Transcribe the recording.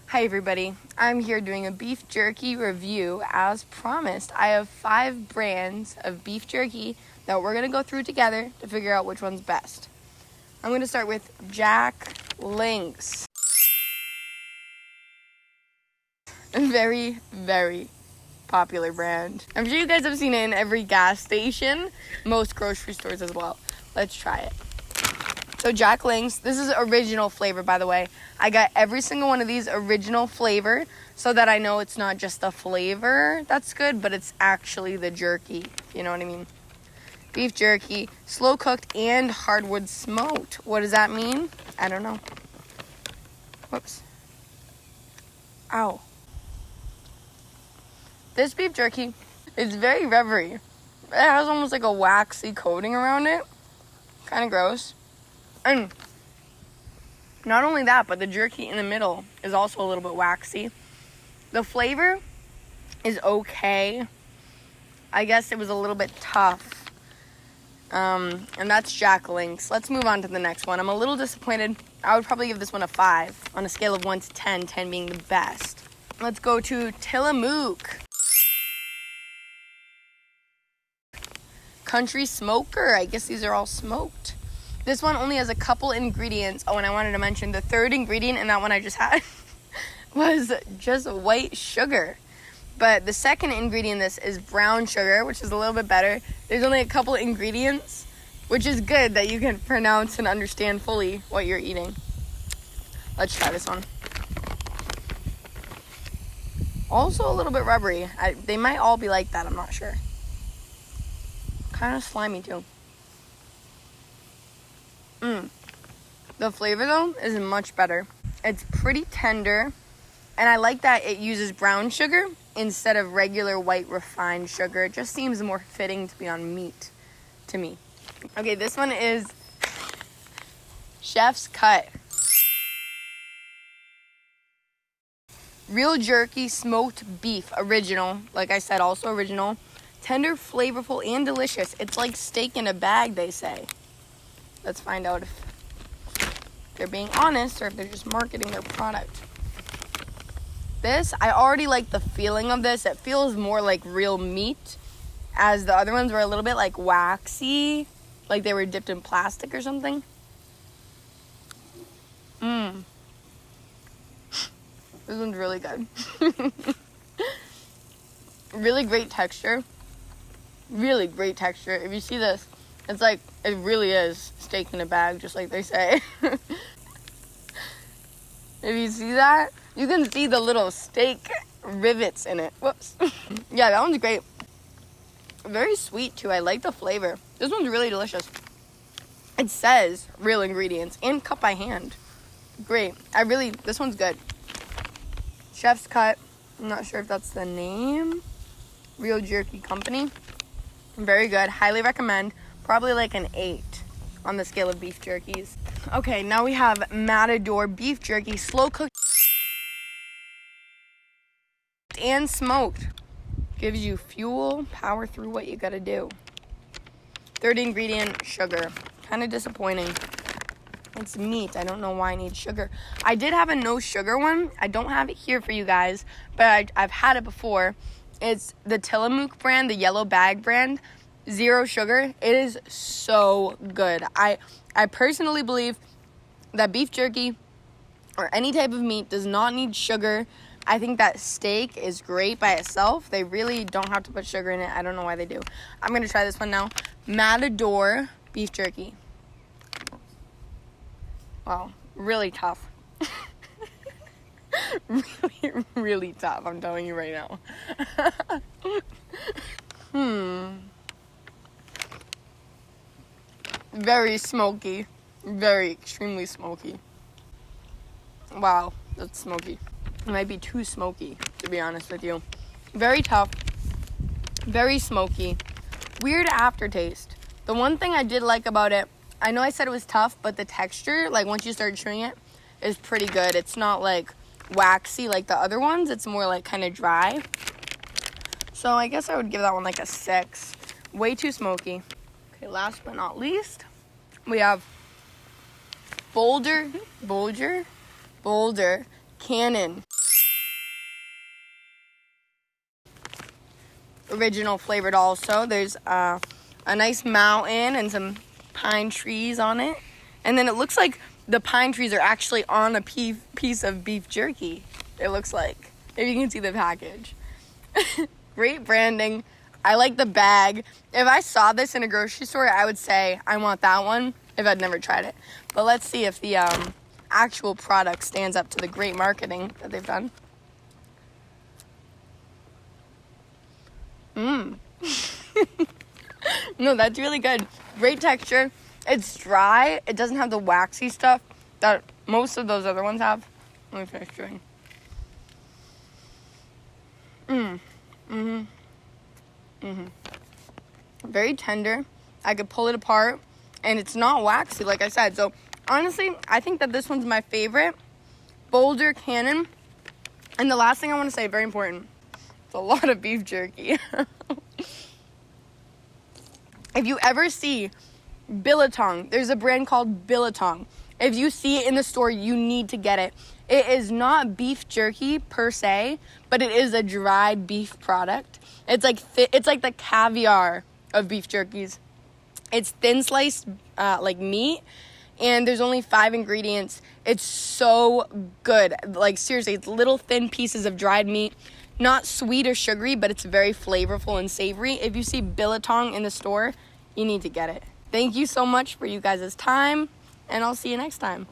Hi everybody, I'm here doing a beef jerky review as promised. I have 5 brands of beef jerky that we're going to go through together to figure out which one's best. I'm going to start with Jack Link's. A very, very popular brand. I'm sure you guys have seen it in every gas station, most grocery stores as well. Let's try it. So Jack Link's, this is original flavor, by the way. I got every single one of these original flavor so that I know it's not just the flavor that's good, but it's actually the jerky, if you know what I mean. Beef jerky, slow cooked and hardwood smoked. What does that mean? I don't know. Whoops. Ow. This beef jerky is very rubbery. It has almost like a waxy coating around it. Kind of gross. And not only that, but the jerky in the middle is also a little bit waxy. The flavor is okay. I guess it was a little bit tough. And that's Jack Link's. Let's move on to the next one. I'm a little disappointed. I would probably give this one a 5 on a scale of 1 to 10, 10 being the best. Let's go to Tillamook. Country Smoker. I guess these are all smoked. This one only has a couple ingredients. Oh, and I wanted to mention the third ingredient in that one I just had was just white sugar. But the second ingredient in this is brown sugar, which is a little bit better. There's only a couple ingredients, which is good that you can pronounce and understand fully what you're eating. Let's try this one. Also a little bit rubbery. They might all be like that, I'm not sure. Kind of slimy too. The flavor though is much better. It's pretty tender, and I like that it uses brown sugar instead of regular white refined sugar. It just seems more fitting to be on meat to me. Okay, this one is Chef's Cut. Real jerky smoked beef, original. Like I said, also original. Tender, flavorful, and delicious. It's like steak in a bag, they say. Let's find out if they're being honest or if they're just marketing their product. This, I already like the feeling of this. It feels more like real meat, as the other ones were a little bit like waxy, like they were dipped in plastic or something. This one's really good. Really great texture. Really great texture. If you see this, it's like, it really is steak in a bag, just like they say. If you see that, you can see the little steak rivets in it. Whoops. Yeah, that one's great. Very sweet, too. I like the flavor. This one's really delicious. It says real ingredients and cut by hand. Great. This one's good. Chef's Cut. I'm not sure if that's the name. Real Jerky Company. Very good. Highly recommend. Probably like an 8 on the scale of beef jerkies. Okay, now we have Matador beef jerky, slow cooked and smoked. Gives you fuel, power through what you gotta do. Third ingredient, sugar. Kind of disappointing. It's meat. I don't know why I need sugar. I did have a no sugar one. I don't have it here for you guys, but I've had it before. It's the Tillamook brand, the yellow bag brand. 0 sugar. It is so good. I personally believe that beef jerky or any type of meat does not need sugar. I think that steak is great by itself. They really don't have to put sugar in it. I don't know why they do. I'm going to try this one now. Matador beef jerky. Wow, really tough. Really, really tough, I'm telling you right now. Very smoky. Very extremely smoky. Wow, that's smoky. It might be too smoky, to be honest with you. Very tough. Very smoky. Weird aftertaste. The one thing I did like about it, I know I said it was tough, but the texture, like once you start chewing it, is pretty good. It's not like waxy like the other ones. It's more like kind of dry. So I guess I would give that one like a 6. Way too smoky. Okay, last but not least, we have Boulder Cannon. original flavored also. There's a nice mountain and some pine trees on it. And then it looks like the pine trees are actually on a piece of beef jerky. It looks like, if you can see the package. Great branding. I like the bag. If I saw this in a grocery store, I would say I want that one if I'd never tried it. But let's see if the actual product stands up to the great marketing that they've done. No, that's really good. Great texture. It's dry. It doesn't have the waxy stuff that most of those other ones have. Let me finish chewing. Very tender. I could pull it apart, and it's not waxy, like I said. So honestly, I think that this one's my favorite. Boulder Cannon. And the last thing I want to say, very important. It's a lot of beef jerky. If you ever see biltong, there's a brand called biltong. If you see it in the store, you need to get it. It is not beef jerky per se, but it is a dried beef product. It's like it's like the caviar of beef jerkies. It's thin sliced like meat, and there's only 5 ingredients. It's so good. Like seriously, it's little thin pieces of dried meat. Not sweet or sugary, but it's very flavorful and savory. If you see biltong in the store, you need to get it. Thank you so much for you guys' time, and I'll see you next time.